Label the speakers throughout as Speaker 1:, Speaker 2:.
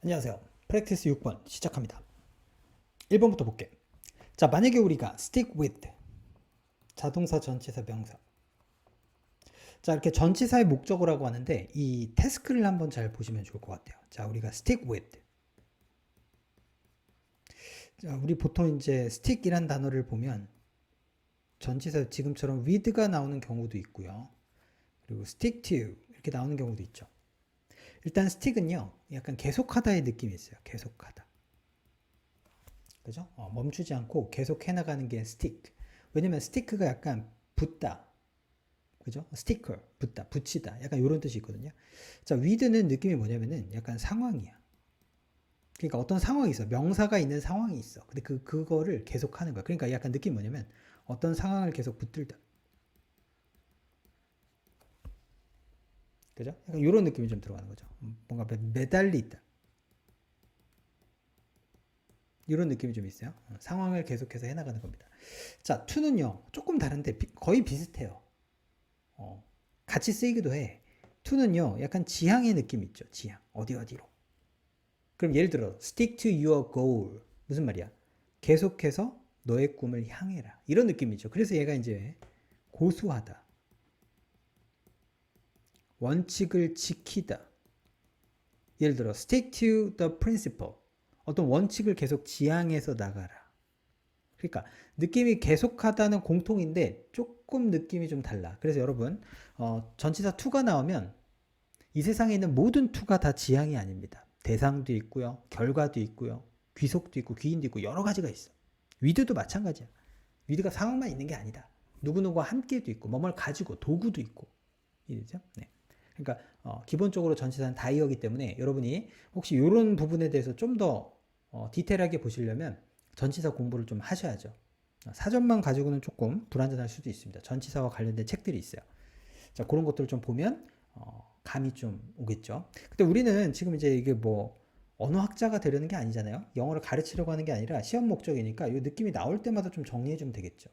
Speaker 1: 안녕하세요. 프랙티스 6번 시작합니다. 1번부터 볼게. 자, 만약에 우리가 stick with 자동사, 전치사, 명사. 자, 이렇게 전치사의 목적어라고 하는데 이 태스크를 한번 잘 보시면 좋을 것 같아요. 자, 우리가 stick with. 자, 우리 보통 이제 stick이란 단어를 보면 전치사 지금처럼 with가 나오는 경우도 있고요. 그리고 stick to 이렇게 나오는 경우도 있죠. 일단 stick은요. 약간 계속하다의 느낌이 있어요. 계속하다. 그죠? 멈추지 않고 계속 해나가는 게 stick. 왜냐면 stick가 약간 붙다. 그죠? 스티커, 붙다, 붙이다. 약간 이런 뜻이 있거든요. 자, with는 느낌이 뭐냐면은 약간 상황이야. 그러니까 어떤 상황이 있어. 명사가 있는 상황이 있어. 근데 그거를 계속 하는 거야. 그러니까 약간 느낌이 뭐냐면 어떤 상황을 계속 붙들다. 그죠? 약간 이런 느낌이 좀 들어가는 거죠. 뭔가 매달리 있다. 이런 느낌이 좀 있어요. 상황을 계속해서 해나가는 겁니다. 자, to는요. 조금 다른데 거의 비슷해요. 같이 쓰이기도 해. to는요, 약간 지향의 느낌 있죠. 지향. 어디로. 그럼 예를 들어, stick to your goal. 무슨 말이야? 계속해서 너의 꿈을 향해라. 이런 느낌이죠. 그래서 얘가 이제 고수하다. 원칙을 지키다. 예를 들어, stick to the principle. 어떤 원칙을 계속 지향해서 나가라. 그러니까 느낌이 계속하다는 공통인데 조금 느낌이 좀 달라. 그래서 여러분 전치사 to가 나오면 이 세상에 있는 모든 to가 다 지향이 아닙니다. 대상도 있고요. 결과도 있고요. 귀속도 있고 귀인도 있고 여러 가지가 있어. with도 마찬가지야. with가 상황만 있는 게 아니다. 누구누구와 함께도 있고 뭐뭘 가지고 도구도 있고 이죠? 네. 그러니까 기본적으로 전치사는 다이어기 때문에 여러분이 혹시 이런 부분에 대해서 좀 더 디테일하게 보시려면 전치사 공부를 좀 하셔야죠. 사전만 가지고는 조금 불안전할 수도 있습니다. 전치사와 관련된 책들이 있어요. 자, 그런 것들을 좀 보면 감이 좀 오겠죠. 근데 우리는 지금 이제 이게 뭐 언어학자가 되려는 게 아니잖아요. 영어를 가르치려고 하는 게 아니라 시험 목적이니까 이 느낌이 나올 때마다 좀 정리해 주면 되겠죠.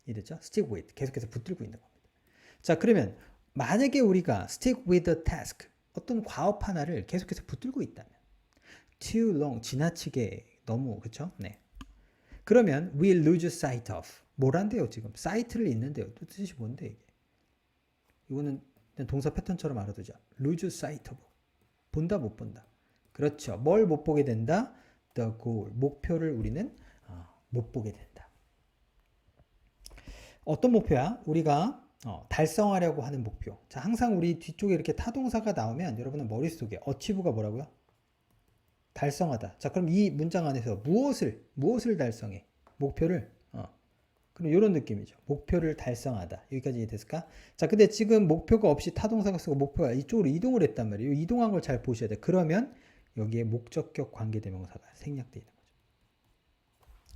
Speaker 1: 이랬죠? stick with 계속해서 붙들고 있는 겁니다. 자, 그러면 만약에 우리가 stick with the task 어떤 과업 하나를 계속해서 붙들고 있다면 too long 지나치게 너무 그렇죠? 네. 그러면 we lose sight of 뭐란데요 지금 사이트를 잇는데요. 또 뜻이 뭔데 이게? 이거는 그냥 동사 패턴처럼 알아두자. lose sight of 본다 못 본다. 그렇죠. 뭘 못 보게 된다? the goal 목표를 우리는 못 보게 된다. 어떤 목표야? 우리가 달성하려고 하는 목표. 자, 항상 우리 뒤쪽에 이렇게 타동사가 나오면 여러분은 머릿속에 achieve가 뭐라고요? 달성하다. 자, 그럼 이 문장 안에서 무엇을 달성해? 목표를 그럼 이런 느낌이죠. 목표를 달성하다. 여기까지 이해됐을까? 자, 근데 지금 목표가 없이 타동사가 쓰고 목표가 이쪽으로 이동을 했단 말이에요. 이동한 걸 잘 보셔야 돼. 그러면 여기에 목적격 관계대명사가 생략되어 있는 거죠.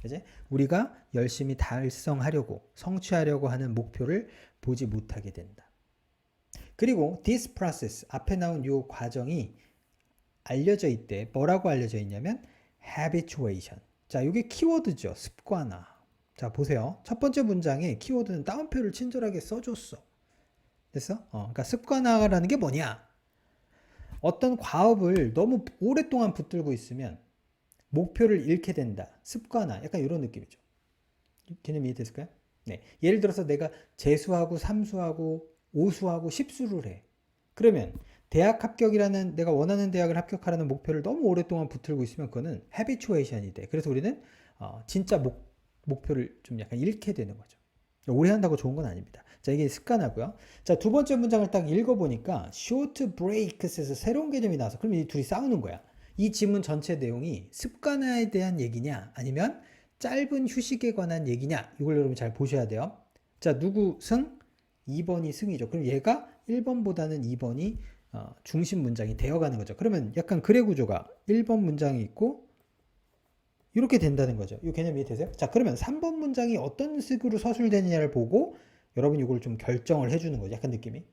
Speaker 1: 그지? 우리가 열심히 달성하려고 성취하려고 하는 목표를 보지 못하게 된다. 그리고 this process 앞에 나온 이 과정이 알려져 있대. 뭐라고 알려져 있냐면 habituation. 자, 이게 키워드죠. 습관화. 자, 보세요. 첫 번째 문장에 키워드는 따옴표를 친절하게 써줬어. 됐어? 그러니까 습관화라는 게 뭐냐? 어떤 과업을 너무 오랫동안 붙들고 있으면 목표를 잃게 된다. 습관화. 약간 이런 느낌이죠. 개념 이해됐을까요? 네. 예를 들어서 내가 재수하고 삼수하고 오수하고 십수를 해. 그러면 대학 합격이라는 내가 원하는 대학을 합격하라는 목표를 너무 오랫동안 붙들고 있으면 그거는 habituation이 돼. 그래서 우리는 진짜 목표를 좀 약간 잃게 되는 거죠. 오래 한다고 좋은 건 아닙니다. 자, 이게 습관하고요. 자, 두 번째 문장을 딱 읽어보니까 short breaks에서 새로운 개념이 나와서 그럼 이 둘이 싸우는 거야. 이 지문 전체 내용이 습관화에 대한 얘기냐 아니면 짧은 휴식에 관한 얘기냐 이걸 여러분 잘 보셔야 돼요. 자, 누구 승? 2번이 승이죠. 그럼 얘가 1번보다는 2번이 중심 문장이 되어가는 거죠. 그러면 약간 글의 구조가 1번 문장이 있고 이렇게 된다는 거죠. 이 개념 이해되세요? 자, 그러면 3번 문장이 어떤 식으로 서술되느냐를 보고 여러분이 이걸 좀 결정을 해주는 거죠. 약간 느낌이.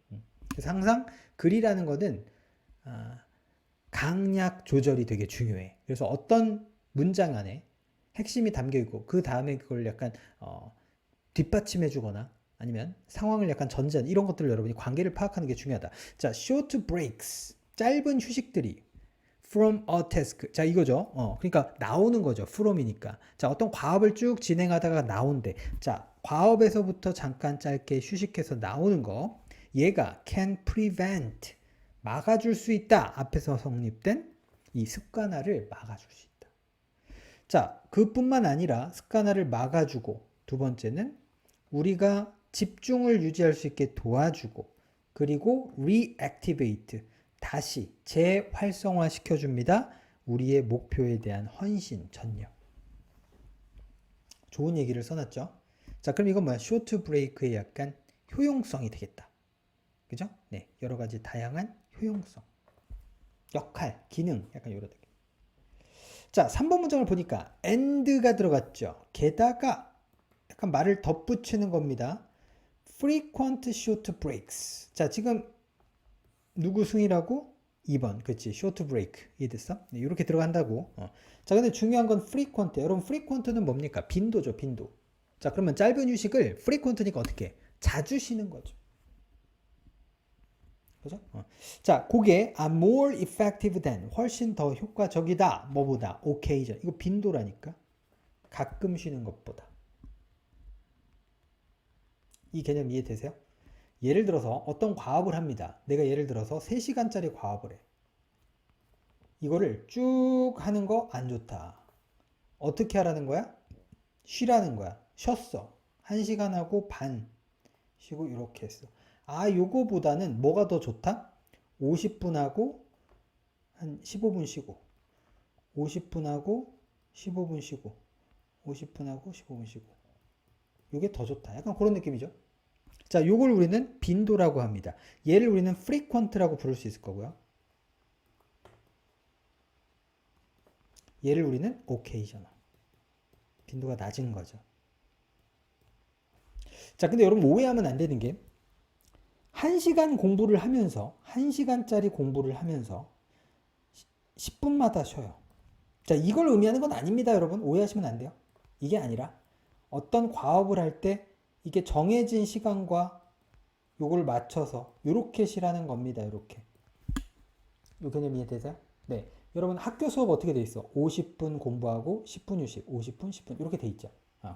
Speaker 1: 그래서 항상 글이라는 거는 강약 조절이 되게 중요해. 그래서 어떤 문장 안에 핵심이 담겨 있고 그 다음에 그걸 약간 뒷받침해 주거나 아니면 상황을 약간 전제한 이런 것들을 여러분이 관계를 파악하는 게 중요하다. 자, short breaks 짧은 휴식들이 from a task. 자, 이거죠. 그러니까 나오는 거죠. from이니까. 자, 어떤 과업을 쭉 진행하다가 나온대. 자, 과업에서부터 잠깐 짧게 휴식해서 나오는 거. 얘가 can prevent. 막아줄 수 있다. 앞에서 성립된 이 습관화를 막아줄 수 있다. 자, 그뿐만 아니라 습관화를 막아주고 두 번째는 우리가 집중을 유지할 수 있게 도와주고 그리고 reactivate. 다시 재활성화 시켜줍니다. 우리의 목표에 대한 헌신, 전념. 좋은 얘기를 써놨죠. 자, 그럼 이건 뭐야? 쇼트 브레이크의 약간 효용성이 되겠다. 그죠? 네, 여러 가지 다양한 효용성, 역할, 기능, 약간 요런 느낌. 자, 3번 문장을 보니까 and가 들어갔죠. 게다가 약간 말을 덧붙이는 겁니다. frequent short breaks. 자, 지금 누구 승이라고? 2번. 그치. short break. 이해됐어? 네, 이렇게 들어간다고. 자, 근데 중요한 건 frequent. 여러분, frequent는 뭡니까? 빈도죠, 빈도. 자, 그러면 짧은 휴식을 frequent니까 어떻게? 자주 쉬는 거죠. 그죠? 자, 그게 are more effective than. 훨씬 더 효과적이다. 뭐보다? occasion. 이거 빈도라니까. 가끔 쉬는 것보다. 이 개념 이해되세요? 예를 들어서 어떤 과업을 합니다. 내가 예를 들어서 3시간짜리 과업을 해. 이거를 쭉 하는 거 안 좋다. 어떻게 하라는 거야? 쉬라는 거야. 쉬었어. 1시간 하고 반 쉬고 이렇게 했어. 아, 요거보다는 뭐가 더 좋다? 50분 하고 한 15분 쉬고 50분 하고 15분 쉬고 50분 하고 15분 쉬고 요게 더 좋다. 약간 그런 느낌이죠. 자, 요걸 우리는 빈도라고 합니다. 얘를 우리는 frequent라고 부를 수 있을 거고요. 얘를 우리는 occasional. 빈도가 낮은 거죠. 자, 근데 여러분 오해하면 안 되는 게 1시간 공부를 하면서 1시간짜리 공부를 하면서 10분마다 쉬어요. 자, 이걸 의미하는 건 아닙니다, 여러분. 오해하시면 안 돼요. 이게 아니라 어떤 과업을 할 때 이게 정해진 시간과 요걸 맞춰서 요렇게 쉬라는 겁니다. 요렇게. 요 개념 이해되세요? 네. 여러분 학교 수업 어떻게 돼 있어? 50분 공부하고 10분 휴식, 50분, 10분 이렇게 돼 있죠.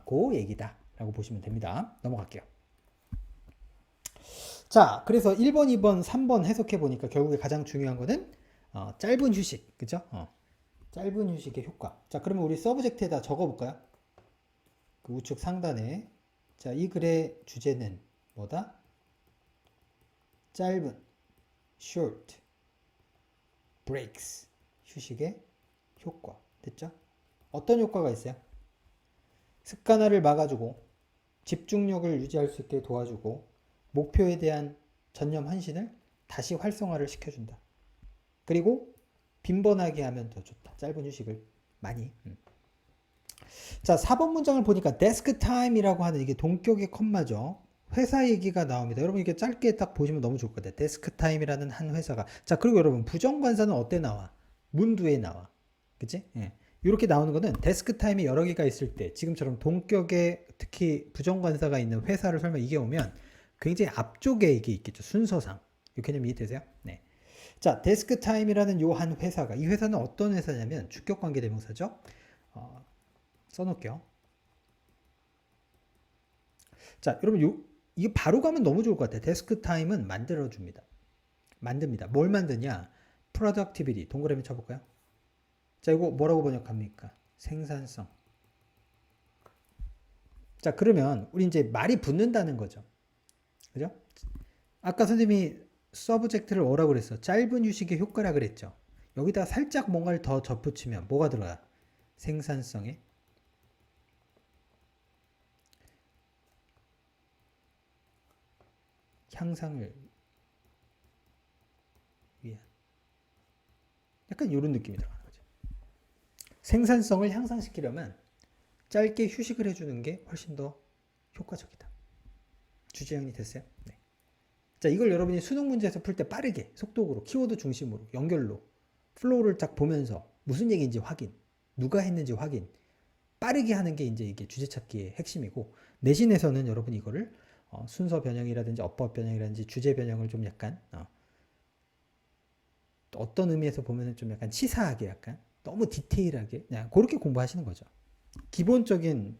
Speaker 1: 그 얘기다 라고 보시면 됩니다. 넘어갈게요. 자, 그래서 1번, 2번, 3번 해석해 보니까 결국에 가장 중요한 거는 짧은 휴식, 그죠? 짧은 휴식의 효과. 자, 그러면 우리 서브젝트에다 적어볼까요? 그 우측 상단에. 자, 이 글의 주제는 뭐다? 짧은, short, breaks, 휴식의 효과. 됐죠? 어떤 효과가 있어요? 습관화를 막아주고, 집중력을 유지할 수 있게 도와주고, 목표에 대한 전념 헌신을 다시 활성화를 시켜준다. 그리고 빈번하게 하면 더 좋다. 짧은 휴식을 많이. 자, 4번 문장을 보니까 데스크 타임이라고 하는 이게 동격의 컴마죠. 회사 얘기가 나옵니다. 여러분 이게 짧게 딱 보시면 너무 좋을 것 같아요. 데스크 타임이라는 한 회사가. 자, 그리고 여러분 부정관사는 어때 나와? 문두에 나와. 그치? 예. 이렇게 나오는 거는 데스크 타임이 여러 개가 있을 때 지금처럼 동격에 특히 부정관사가 있는 회사를 설명 이게 오면 굉장히 앞쪽에 이게 있겠죠. 순서상. 이 개념 이해되세요? 네. 자, 데스크 타임이라는 요 한 회사가 이 회사는 어떤 회사냐면 주격관계 대명사죠. 써놓을게요. 자, 여러분 이게 바로 가면 너무 좋을 것 같아요. 데스크 타임은 만들어줍니다. 만듭니다. 뭘 만드냐? productivity. 동그라미 쳐볼까요? 자, 이거 뭐라고 번역합니까? 생산성. 자, 그러면 우리 이제 말이 붙는다는 거죠. 그죠? 아까 선생님이 서브젝트를 뭐라고 그랬어? 짧은 휴식의 효과라 그랬죠. 여기다 살짝 뭔가를 더 덧붙이면 뭐가 들어가? 생산성에 향상을 위한 약간 이런 느낌이 들어가는 거죠. 생산성을 향상시키려면 짧게 휴식을 해주는 게 훨씬 더 효과적이다. 주제 정리 됐어요? 네. 자, 이걸 여러분이 수능 문제에서 풀 때 빠르게 속독으로 키워드 중심으로 연결로 플로우를 딱 보면서 무슨 얘기인지 확인, 누가 했는지 확인, 빠르게 하는 게 이제 이게 주제 찾기의 핵심이고 내신에서는 여러분 이거를 순서 변형이라든지 어법 변형이라든지 주제 변형을 좀 약간 어떤 의미에서 보면은 좀 약간 치사하게 약간 너무 디테일하게 그냥 그렇게 공부하시는 거죠. 기본적인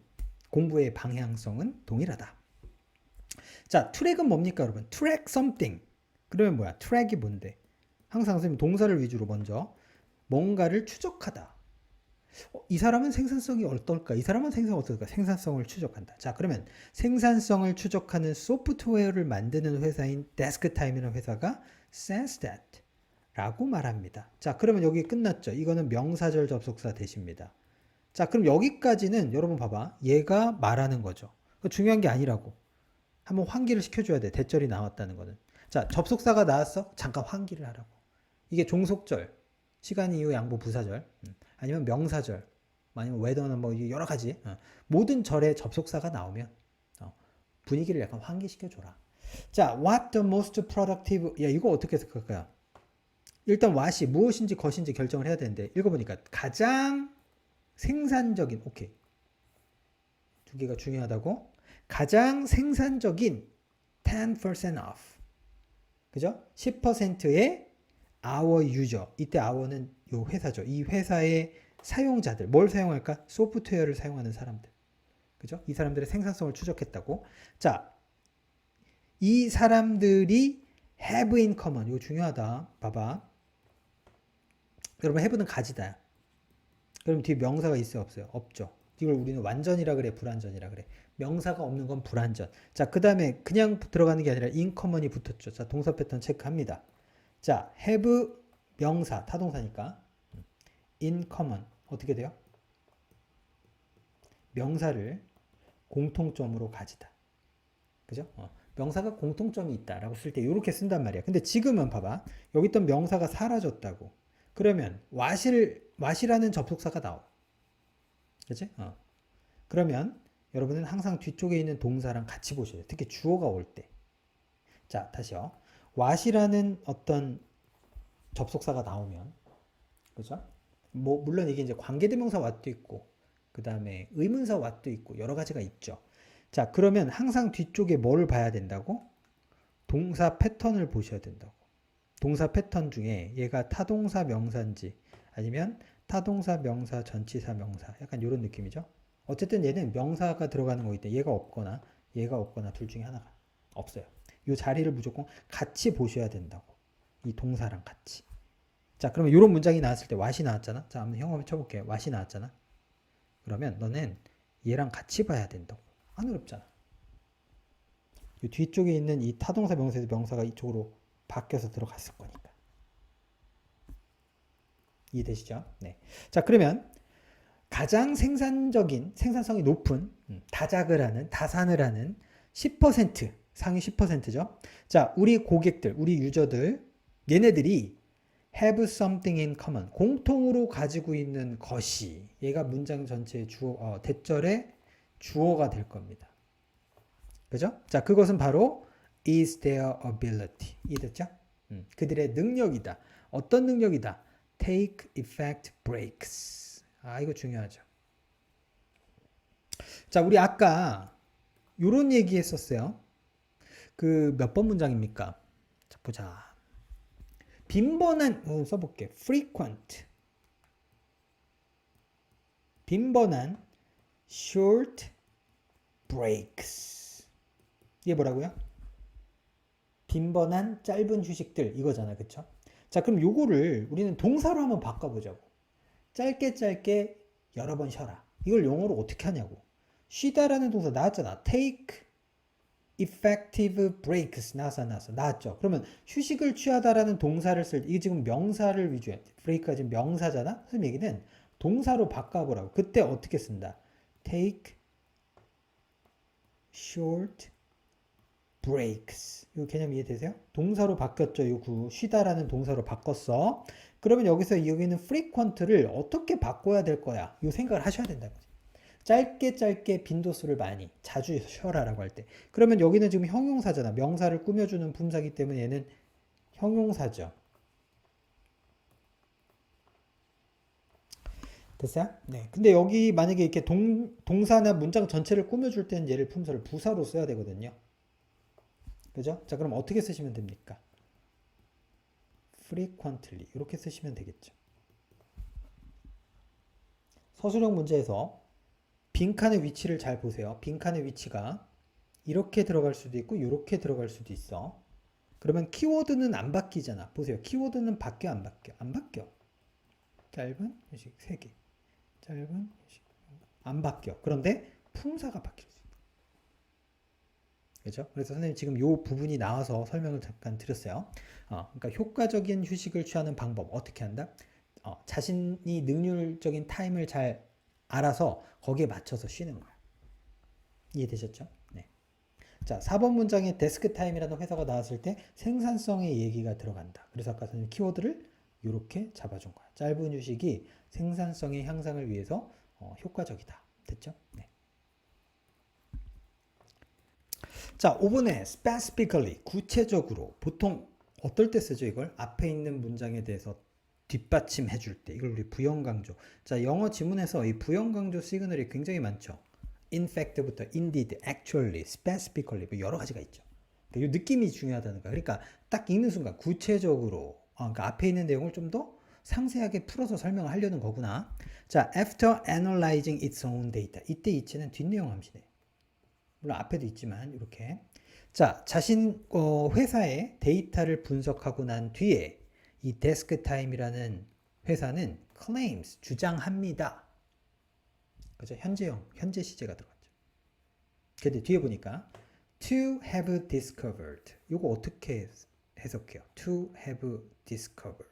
Speaker 1: 공부의 방향성은 동일하다. 자, 트랙은 뭡니까, 여러분? 트랙 something. 그러면 뭐야? 트랙이 뭔데? 항상 선생님 동사를 위주로 먼저 뭔가를 추적하다. 이 사람은 생산성이 어떨까? 이 사람은 생산성이 어떨까? 생산성을 추적한다. 자, 그러면 생산성을 추적하는 소프트웨어를 만드는 회사인 데스크타임이라는 회사가 says that 라고 말합니다. 자, 그러면 여기 끝났죠. 이거는 명사절 접속사 대시입니다. 자, 그럼 여기까지는 여러분 봐봐. 얘가 말하는 거죠. 중요한 게 아니라고. 한번 환기를 시켜줘야 돼. 대절이 나왔다는 거는. 자, 접속사가 나왔어? 잠깐 환기를 하라고. 이게 종속절, 시간, 이유, 양보, 부사절, 아니면 명사절, 아니면 웨더는 뭐 여러 가지 모든 절에 접속사가 나오면 분위기를 약간 환기시켜줘라. 자, what the most productive? 야, 이거 어떻게 해석할까요? 일단 what이 무엇인지 것인지 결정을 해야 되는데 읽어보니까 가장 생산적인, 오케이, 두 개가 중요하다고. 가장 생산적인 10% off, 그죠? 10%의 our user, 이때 our는 요 회사죠. 이 회사의 사용자들, 뭘 사용할까? 소프트웨어를 사용하는 사람들, 그죠? 이 사람들의 생산성을 추적했다고. 자, 이 사람들이 have in common, 이거 중요하다. 봐봐. 여러분, have는 가지다. 그럼 뒤에 명사가 있어요, 없어요? 없죠. 이걸 우리는 완전이라 그래, 불완전이라 그래. 명사가 없는 건 불완전. 자, 그 다음에 그냥 들어가는 게 아니라 in common이 붙었죠. 자, 동사 패턴 체크합니다. 자, have 명사, 타동사니까 in common 어떻게 돼요? 명사를 공통점으로 가지다. 그죠? 명사가 공통점이 있다라고 쓸 때 이렇게 쓴단 말이야. 근데 지금은 봐봐. 여기 있던 명사가 사라졌다고. 그러면 what이라는 접속사가 나와. 그치? 그러면 여러분은 항상 뒤쪽에 있는 동사랑 같이 보셔야 돼요. 특히 주어가 올 때. 자, 다시요. what이라는 어떤 접속사가 나오면, 그죠? 뭐 물론 이게 이제 관계대명사 what도 있고, 그 다음에 의문사 what도 있고 여러 가지가 있죠. 자, 그러면 항상 뒤쪽에 뭐를 봐야 된다고? 동사 패턴을 보셔야 된다고. 동사 패턴 중에 얘가 타동사 명사인지 아니면 타동사 명사 전치사 명사, 약간 이런 느낌이죠. 어쨌든 얘는 명사가 들어가는 거기 때문에 얘가 없거나 둘 중에 하나가 없어요. 이 자리를 무조건 같이 보셔야 된다고. 이 동사랑 같이. 자, 그러면 이런 문장이 나왔을 때 what이 나왔잖아. 자, 한번 형용해 쳐볼게요. what이 나왔잖아. 그러면 너는 얘랑 같이 봐야 된다고. 안 어렵잖아. 이 뒤쪽에 있는 이 타동사 명사에서 명사가 이쪽으로 바뀌어서 들어갔을 거니까. 이해되시죠? 네. 자, 그러면 가장 생산성이 높은 다작을 하는, 다산을 하는 10%, 상위 10%죠. 자, 우리 고객들, 우리 유저들, 얘네들이 have something in common, 공통으로 가지고 있는 것이, 얘가 문장 전체의 주어, 대절의 주어가 될 겁니다. 그죠? 자, 그것은 바로 is their ability. 이해됐죠? 그들의 능력이다. 어떤 능력이다? take effect breaks. 이거 중요하죠. 자, 우리 아까 요런 얘기 했었어요. 그 몇 번 문장입니까? 자, 보자. 빈번한, 써볼게. frequent. 빈번한 short breaks. 이게 뭐라고요? 빈번한 짧은 휴식들, 이거잖아. 그쵸? 자, 그럼 요거를 우리는 동사로 한번 바꿔보자고. 짧게 여러 번 쉬어라. 이걸 영어로 어떻게 하냐고. 쉬다라는 동사 나왔잖아. take effective breaks 나왔죠. 그러면 휴식을 취하다라는 동사를 쓸 때, 이게 지금 명사를 위주해. break가 지금 명사잖아. 선생님 얘기는 동사로 바꿔보라고. 그때 어떻게 쓴다? take short breaks. 이 개념 이해되세요? 동사로 바뀌었죠. 이 쉬다라는 동사로 바꿨어. 그러면 여기는 frequent를 어떻게 바꿔야 될 거야? 이 생각을 하셔야 된다는 거죠. 짧게 빈도수를 많이, 자주 쉬어라라고 할 때. 그러면 여기는 지금 형용사잖아. 명사를 꾸며주는 품사기 때문에 얘는 형용사죠. 됐어요? 네. 근데 여기 만약에 이렇게 동사나 문장 전체를 꾸며줄 때는 얘를 품사를 부사로 써야 되거든요. 그죠? 자, 그럼 어떻게 쓰시면 됩니까? frequently 이렇게 쓰시면 되겠죠. 서술형 문제에서 빈칸의 위치를 잘 보세요. 빈칸의 위치가 이렇게 들어갈 수도 있고 이렇게 들어갈 수도 있어. 그러면 키워드는 안 바뀌잖아. 보세요. 키워드는 바뀌어 안 바뀌어? 안 바뀌어. 짧은 휴식 3개. 짧은 휴식 안 바뀌어. 그런데 품사가 바뀔 수 있다. 그렇죠? 그래서 선생님 지금 이 부분이 나와서 설명을 잠깐 드렸어요. 그러니까 효과적인 휴식을 취하는 방법 어떻게 한다? 자신이 능률적인 타임을 잘 알아서 거기에 맞춰서 쉬는 거야. 이해되셨죠? 네. 자, 4번 문장에 데스크 타임이라는 회사가 나왔을 때 생산성의 얘기가 들어간다. 그래서 아까 선생님 키워드를 이렇게 잡아준 거야. 짧은 휴식이 생산성의 향상을 위해서 효과적이다. 됐죠? 네. 자, 5번에 specifically, 구체적으로 보통 어떨 때 쓰죠 이걸? 앞에 있는 문장에 대해서 뒷받침해 줄 때 이걸 우리 부연강조. 자, 영어 지문에서 이 부연강조 시그널이 굉장히 많죠. in fact부터 indeed, actually, specifically 뭐 여러 가지가 있죠. 이 느낌이 중요하다는 거야. 그러니까 딱 읽는 순간 구체적으로 그러니까 앞에 있는 내용을 좀 더 상세하게 풀어서 설명을 하려는 거구나. 자, after analyzing its own data. 이때 이체는 뒷내용 함수네. 물론 앞에도 있지만 이렇게. 자, 자신 회사의 데이터를 분석하고 난 뒤에 이 데스크 타임이라는 회사는 claims 주장합니다. 그죠? 현재형, 현재 시제가 들어갔죠. 근데 뒤에 보니까 to have discovered. 이거 어떻게 해석해요? to have discovered.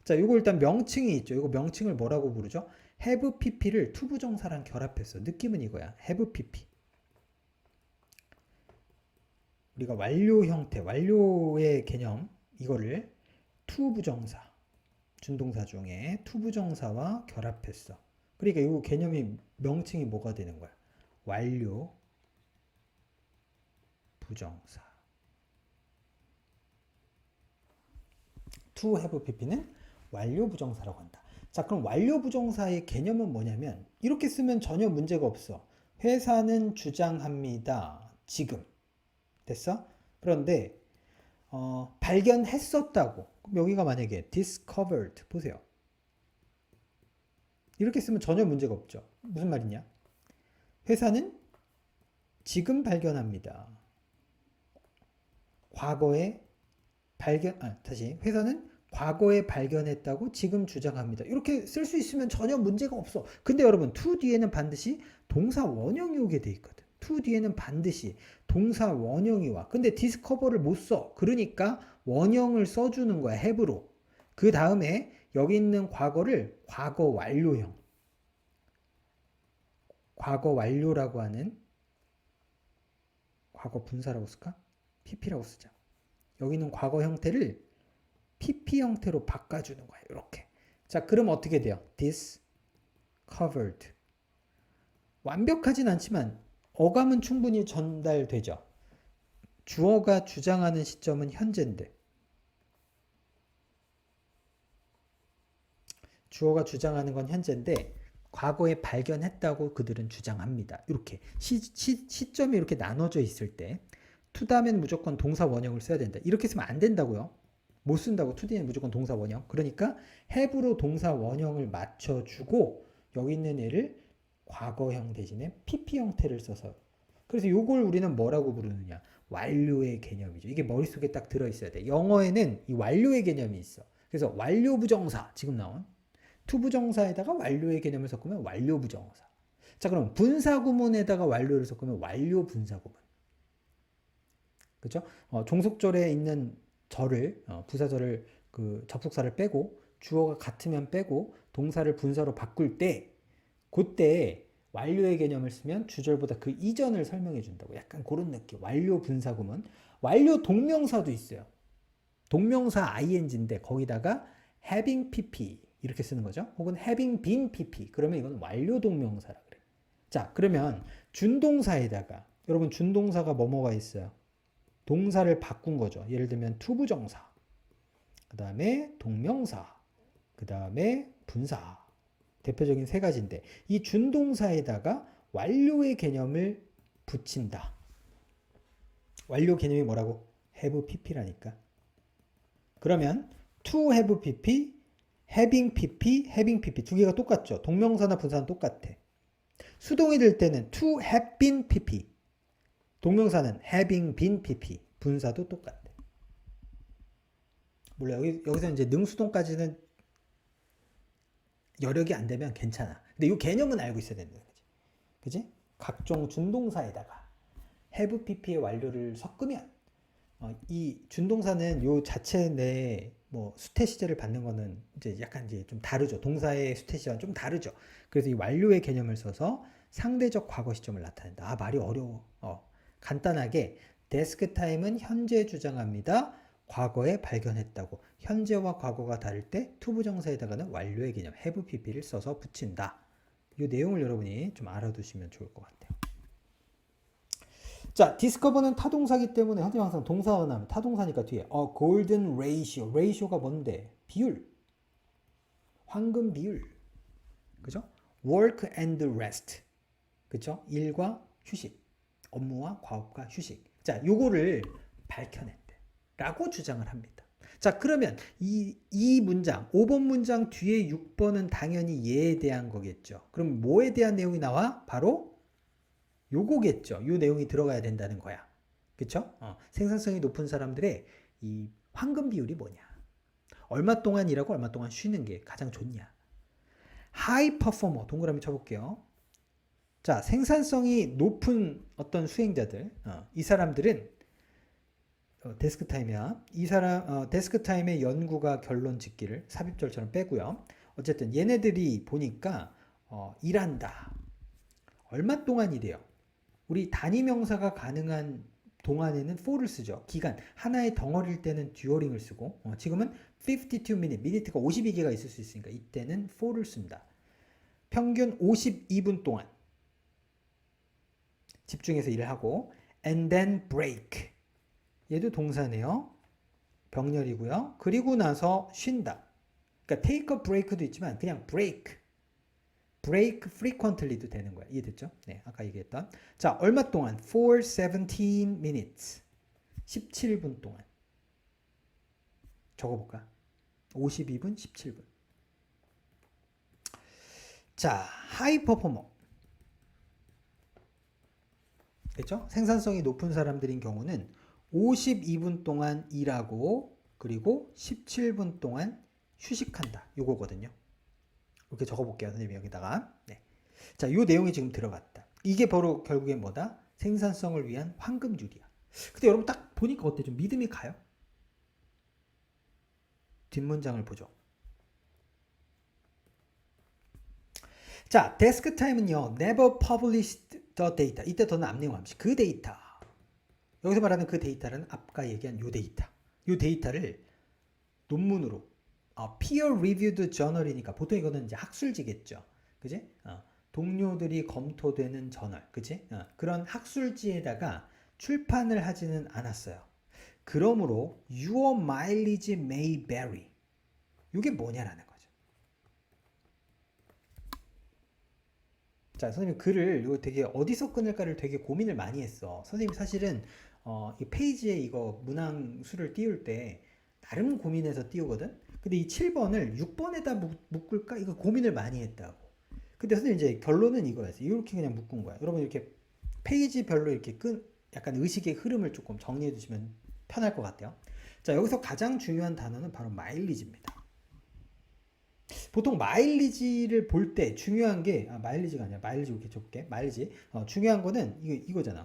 Speaker 1: 자, 이거 일단 명칭이 있죠. 이거 명칭을 뭐라고 부르죠? have pp를 투부정사랑 결합했어. 느낌은 이거야. have pp. 우리가 완료 형태, 완료의 개념 이거를 투부정사, 준동사 중에 투부정사와 결합했어. 그러니까 이 개념이 명칭이 뭐가 되는 거야? 완료 부정사. to have pp는 완료 부정사라고 한다. 자, 그럼 완료 부정사의 개념은 뭐냐면 이렇게 쓰면 전혀 문제가 없어. 회사는 주장합니다. 지금. 됐어? 그런데 발견했었다고. 그럼 여기가 만약에 discovered 보세요. 이렇게 쓰면 전혀 문제가 없죠. 무슨 말이냐? 회사는 지금 발견합니다. 과거에 회사는 과거에 발견했다고 지금 주장합니다. 이렇게 쓸 수 있으면 전혀 문제가 없어. 근데 여러분 to 뒤에는 반드시 동사 원형이 오게 돼 있거든. to 뒤에는 반드시 동사 원형이 와. 근데 discover를 못 써. 그러니까 원형을 써주는 거야. have로. 그 다음에 여기 있는 과거를 과거 완료형. 과거 완료라고 하는 과거 분사라고 쓸까? pp라고 쓰자. 여기 있는 과거 형태를 pp 형태로 바꿔주는 거야. 이렇게. 자, 그럼 어떻게 돼요? discovered. 완벽하진 않지만 어감은 충분히 전달되죠. 주어가 주장하는 시점은 현재인데 주어가 주장하는 건 현재인데 과거에 발견했다고 그들은 주장합니다. 이렇게 시점이 이렇게 나눠져 있을 때 to 다음엔 무조건 동사 원형을 써야 된다. 이렇게 쓰면 안 된다고요. 못 쓴다고. to 뒤에는 무조건 동사 원형. 그러니까 have로 동사 원형을 맞춰주고 여기 있는 애를 과거형 대신에 pp 형태를 써서 그래서 이걸 우리는 뭐라고 부르느냐? 완료의 개념이죠. 이게 머릿속에 딱 들어있어야 돼. 영어에는 이 완료의 개념이 있어. 그래서 완료 부정사 지금 나온 to 부정사에다가 완료의 개념을 섞으면 완료 부정사. 자, 그럼 분사 구문에다가 완료를 섞으면 완료 분사 구문. 그렇죠? 종속절에 있는 절을 부사절을 그 접속사를 빼고 주어가 같으면 빼고 동사를 분사로 바꿀 때 그때 완료의 개념을 쓰면 주절보다 그 이전을 설명해 준다고. 약간 그런 느낌. 완료 분사 구문. 완료 동명사도 있어요. 동명사 ing인데 거기다가 having pp 이렇게 쓰는 거죠. 혹은 having been pp. 그러면 이건 완료 동명사라 그래. 자, 그러면 준동사에다가 여러분 준동사가 뭐뭐가 있어요? 동사를 바꾼 거죠. 예를 들면 투부정사, 그 다음에 동명사, 그 다음에 분사. 대표적인 세 가지인데 이 준동사에다가 완료의 개념을 붙인다. 완료 개념이 뭐라고? have pp라니까. 그러면 to have pp, having pp, having pp 두 개가 똑같죠. 동명사나 분사는 똑같아. 수동이 될 때는 to have been pp, 동명사는 having been pp, 분사도 똑같아. 물론 여기서 이제 능수동까지는 여력이 안 되면 괜찮아. 근데 이 개념은 알고 있어야 되는 거지. 그지? 각종 준동사에다가 have pp의 완료를 섞으면 이 준동사는 요 자체 내에 뭐 수태 시제를 받는 거는 이제 약간 이제 좀 다르죠. 동사의 수태 시제와 좀 다르죠. 그래서 이 완료의 개념을 써서 상대적 과거 시점을 나타낸다. 아, 말이 어려워. 간단하게 데스크 타임은 현재 주장합니다. 과거에 발견했다고. 현재와 과거가 다를 때 투부정사에다가는 완료의 개념 have pp를 써서 붙인다. 이 내용을 여러분이 좀 알아두시면 좋을 것 같아요. 자, 디스커버는 타동사기 때문에 선생님 항상 동사어 나면 타동사니까 뒤에 golden ratio. ratio가 뭔데? 비율. 황금 비율. 그죠? work and rest. 그죠? 일과 휴식. 업무와 과업과 휴식. 자, 요거를 밝혀냈대. 라고 주장을 합니다. 자, 그러면 이 문장, 5번 문장 뒤에 6번은 당연히 얘에 대한 거겠죠. 그럼 뭐에 대한 내용이 나와? 바로 요거겠죠. 요 내용이 들어가야 된다는 거야. 그쵸? 생산성이 높은 사람들의 이 황금 비율이 뭐냐? 얼마 동안 일하고 얼마 동안 쉬는 게 가장 좋냐? 하이 퍼포머, 동그라미 쳐볼게요. 자, 생산성이 높은 어떤 수행자들, 이 사람들은 데스크 타임이야. 이 사람 데스크 타임의 연구가 결론 짓기를 삽입절처럼 빼고요. 어쨌든 얘네들이 보니까 일한다. 얼마 동안 일해요? 우리 단위 명사가 가능한 동안에는 for를 쓰죠. 기간. 하나의 덩어리일 때는 듀어링을 쓰고 지금은 52 minute, 미니트가 52개가 있을 수 있으니까 이때는 for를 씁니다. 평균 52분 동안 집중해서 일을 하고 and then break. 얘도 동사네요. 병렬이고요. 그리고 나서 쉰다. 그러니까 take a break도 있지만 그냥 break frequently도 되는 거야. 이해됐죠? 네, 아까 얘기했던. 자, 얼마 동안? for 17 minutes. 17분 동안. 적어볼까? 52분, 17분. 자, 하이 퍼포머. 그렇죠? 생산성이 높은 사람들인 경우는 52분 동안 일하고 그리고 17분 동안 휴식한다. 요거거든요. 이렇게 적어볼게요. 선생님이 여기다가. 네. 자, 요 내용이 지금 들어갔다. 이게 바로 결국엔 뭐다? 생산성을 위한 황금줄이야. 근데 여러분 딱 보니까 어때? 좀 믿음이 가요? 뒷문장을 보죠. 자, 데스크 타임은요. never published the data. 이때 더는 앞내용 암시. 그 데이터. 여기서 말하는 그 데이터는 아까 얘기한 요 데이터. 요 데이터를 논문으로 peer reviewed journal이니까 보통 이거는 이제 학술지겠죠. 그지? 동료들이 검토되는 저널. 그지? 그런 학술지에다가 출판을 하지는 않았어요. 그러므로 your mileage may vary. 이게 뭐냐라는 거죠. 자, 선생님 글을 이거 되게 어디서 끊을까를 되게 고민을 많이 했어. 선생님 사실은 이 페이지에 이거 문항 수를 띄울 때 나름 고민해서 띄우거든. 근데 이 7번을 6번에다 묶을까? 이거 고민을 많이 했다고. 근데 선생님 이제 결론은 이거였어요. 이렇게 그냥 묶은 거야. 여러분 이렇게 페이지별로 이렇게 약간 의식의 흐름을 조금 정리해 두시면 편할 것 같아요. 자, 여기서 가장 중요한 단어는 바로 마일리지입니다. 보통 마일리지를 볼 때 중요한 게 마일리지가 아니라 마일리지 이렇게 적게 마일리지 중요한 거는 이거잖아.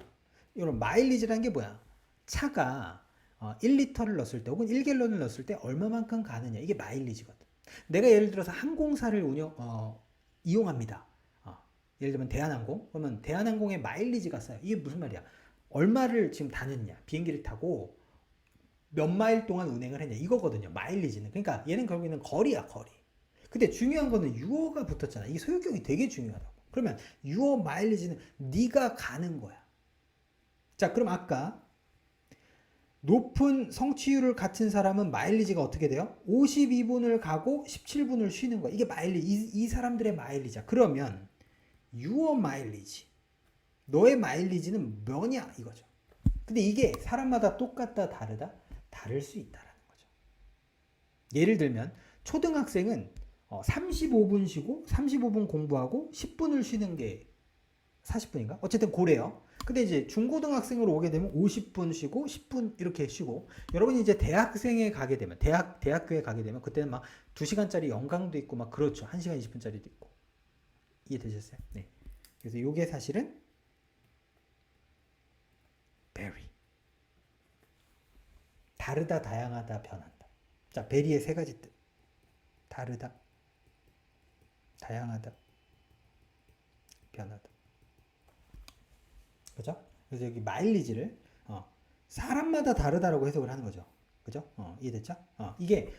Speaker 1: 여러분 마일리지라는 게 뭐야? 차가 1리터를 넣었을 때 혹은 1갤런을 넣었을 때 얼마만큼 가느냐 이게 마일리지거든. 내가 예를 들어서 항공사를 이용합니다. 예를 들면 대한항공 그러면 대한항공의 마일리지가 써요. 이게 무슨 말이야? 얼마를 지금 다녔냐 비행기를 타고 몇 마일 동안 운행을 했냐 이거거든요. 마일리지는. 그러니까 얘는 결국에는 거리야 거리. 근데 중요한 거는 유어가 붙었잖아. 이게 소유격이 되게 중요하다고. 그러면 유어 마일리지는 네가 가는 거야. 자, 그럼 아까 높은 성취율을 갖춘 사람은 마일리지가 어떻게 돼요? 52분을 가고 17분을 쉬는 거야. 이게 마일리지. 이 사람들의 마일리지야. 그러면 유어 마일리지. 너의 마일리지는 뭐냐 이거죠. 근데 이게 사람마다 똑같다 다르다? 다를 수 있다라는 거죠. 예를 들면 초등학생은 35분 쉬고 35분 공부하고 10분을 쉬는 게 40분인가? 어쨌든 고래요. 근데 이제 중고등학생으로 오게 되면 50분 쉬고 10분 이렇게 쉬고, 여러분이 이제 대학생에 가게 되면 대학교에 가게 되면 그때는 막 2시간짜리 연강도 있고 막 그렇죠. 1시간 20분짜리도 있고. 이해되셨어요? 네. 그래서 이게 사실은 very 다르다, 다양하다, 변한다. 자, 베리의 세 가지 뜻. 다르다, 다양하다, 변하다. 그죠? 그래서 여기 마일리지를 사람마다 다르다라고 해석을 하는 거죠. 그죠? 이해됐죠? 이게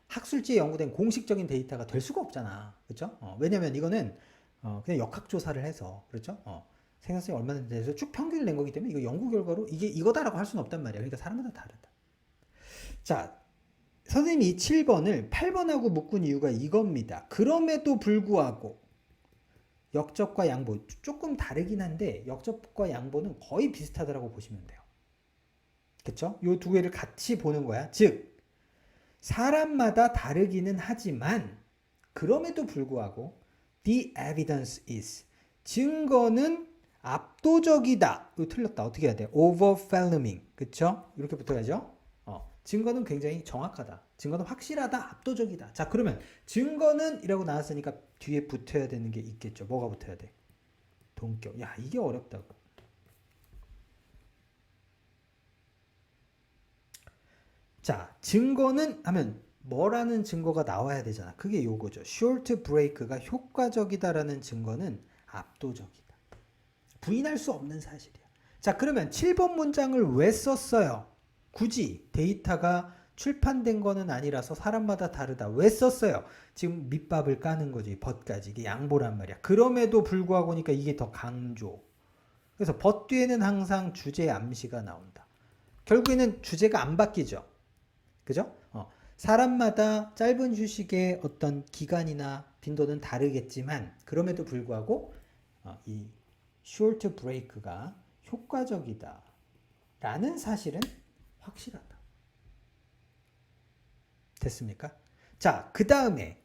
Speaker 1: 학술지에 연구된 공식적인 데이터가 될 수가 없잖아. 그죠? 왜냐면 이거는 그냥 역학조사를 해서, 그렇죠? 생산성이 얼마나 돼서 쭉 평균을 낸 거기 때문에 이거 연구 결과로 이게 이거다라고 할 수는 없단 말이야. 그러니까 사람마다 다르다. 자, 선생님이 7번을 8번하고 묶은 이유가 이겁니다. 그럼에도 불구하고 역접과 양보 조금 다르긴 한데 역접과 양보는 거의 비슷하다라고 보시면 돼요. 그쵸? 요 두 개를 같이 보는 거야. 즉 사람마다 다르기는 하지만 그럼에도 불구하고 the evidence is 증거는 압도적이다. 이거 틀렸다. 어떻게 해야 돼? overwhelming. 그쵸? 이렇게 붙어야죠. 증거는 굉장히 정확하다. 증거는 확실하다. 압도적이다. 자, 그러면 증거는 이라고 나왔으니까 뒤에 붙어야 되는 게 있겠죠. 뭐가 붙어야 돼? 동격. 야, 이게 어렵다고. 자, 증거는 하면 뭐라는 증거가 나와야 되잖아. 그게 요거죠. short break가 효과적이다라는 증거는 압도적이다. 부인할 수 없는 사실이야. 자, 그러면 7번 문장을 왜 썼어요? 굳이 데이터가 출판된 거는 아니라서 사람마다 다르다. 왜 썼어요? 지금 밑밥을 까는 거지. 벗까지. 이게 양보란 말이야. 그럼에도 불구하고니까 이게 더 강조. 그래서 벗 뒤에는 항상 주제 암시가 나온다. 결국에는 주제가 안 바뀌죠. 그죠? 사람마다 짧은 휴식의 어떤 기간이나 빈도는 다르겠지만 그럼에도 불구하고 이 short break가 효과적이다 라는 사실은 확실하다. 됐습니까? 자, 그 다음에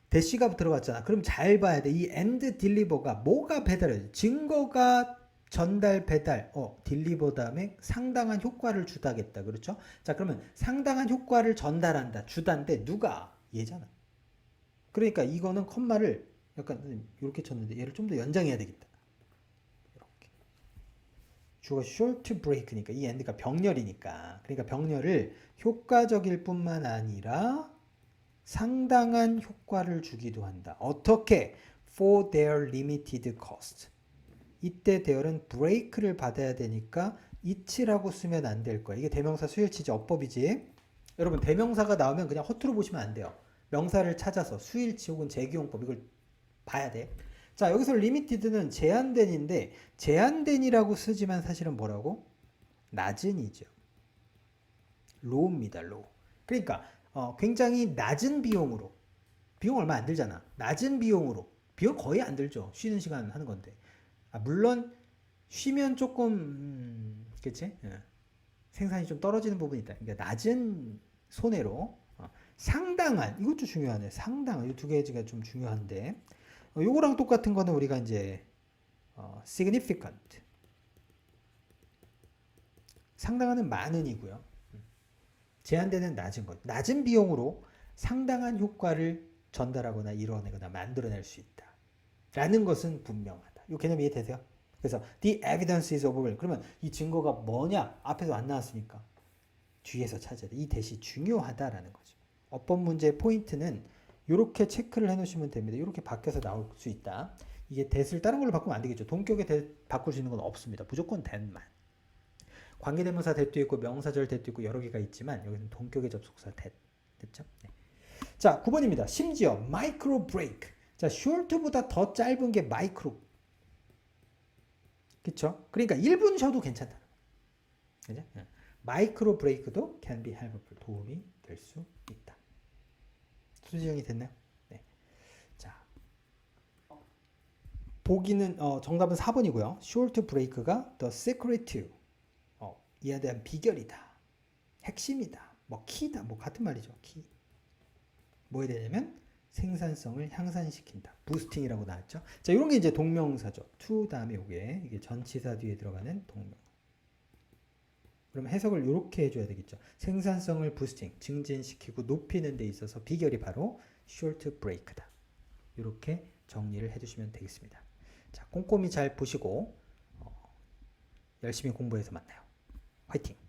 Speaker 1: 대시가 들어갔잖아. 그럼 잘 봐야 돼. 이 and deliver가 뭐가 배달해? 증거가 전달, 배달, 딜리버 다음에 상당한 효과를 주다겠다. 그렇죠? 자, 그러면 상당한 효과를 전달한다. 주다인데 누가? 얘잖아. 그러니까 이거는 컴마를 약간 이렇게 쳤는데 얘를 좀 더 연장해야 되겠다. 이렇게. 주가 short break니까 이 end가 병렬이니까. 그러니까 병렬을 효과적일 뿐만 아니라 상당한 효과를 주기도 한다. 어떻게? For their limited cost. 이때 there은 break를 받아야 되니까 it라고 쓰면 안 될 거야. 이게 대명사 수일치지 어법이지. 여러분 대명사가 나오면 그냥 허투루 보시면 안 돼요. 명사를 찾아서 수일치 혹은 재기용법 이걸 봐야 돼. 자, 여기서 limited는 제한된인데 제한된이라고 쓰지만 사실은 뭐라고? 낮은이죠. low입니다. low. 그러니까 굉장히 낮은 비용으로, 비용 얼마 안 들잖아. 낮은 비용으로, 비용 거의 안 들죠. 쉬는 시간 하는 건데. 물론 쉬면 조금 그치? 생산이 좀 떨어지는 부분이 있다. 그러니까 낮은 손해로 상당한, 이것도 중요하네. 상당한, 이 두 개가 좀 중요한데 요거랑 똑같은 거는 우리가 이제 significant, 상당한은 많은이고요. 제한되는 낮은 것, 낮은 비용으로 상당한 효과를 전달하거나 이뤄내거나 만들어낼 수 있다 라는 것은 분명하다. 이 개념 이해되세요? 그래서 the evidence is overwhelming. 그러면 이 증거가 뭐냐? 앞에서 안 나왔으니까 뒤에서 찾아야 돼. 이 대시 중요하다라는 거죠. 어법 문제의 포인트는 이렇게 체크를 해놓으시면 됩니다. 이렇게 바뀌어서 나올 수 있다. 이게 that을 다른 걸로 바꾸면 안 되겠죠. 동격에 that 바꿀 수 있는 건 없습니다. 무조건 that만. 관계대명사 that도 있고 명사절 that도 있고 여러 개가 있지만 여기는 동격의 접속사 that. 됐죠? 네. 자, 9번입니다. 심지어 micro break. 자, short보다 더 짧은 게 micro. 그쵸? 그러니까 1분 쉬어도 괜찮다. 그죠? 마이크로 브레이크도 can be helpful. 도움이 될 수 있다. 수지정이 됐나요? 네. 자, 보기는 정답은 4번이고요. short break가 the secret to 이에 대한 비결이다. 핵심이다. 뭐 키다 뭐 같은 말이죠. 키. 뭐 해야 되냐면 생산성을 향상시킨다. 부스팅이라고 나왔죠. 자, 이런 게 이제 동명사죠. to 다음에 이게 전치사 뒤에 들어가는 동명. 그럼 해석을 이렇게 해줘야 되겠죠. 생산성을 부스팅, 증진시키고 높이는 데 있어서 비결이 바로 short break다. 이렇게 정리를 해주시면 되겠습니다. 자, 꼼꼼히 잘 보시고 열심히 공부해서 만나요. 화이팅!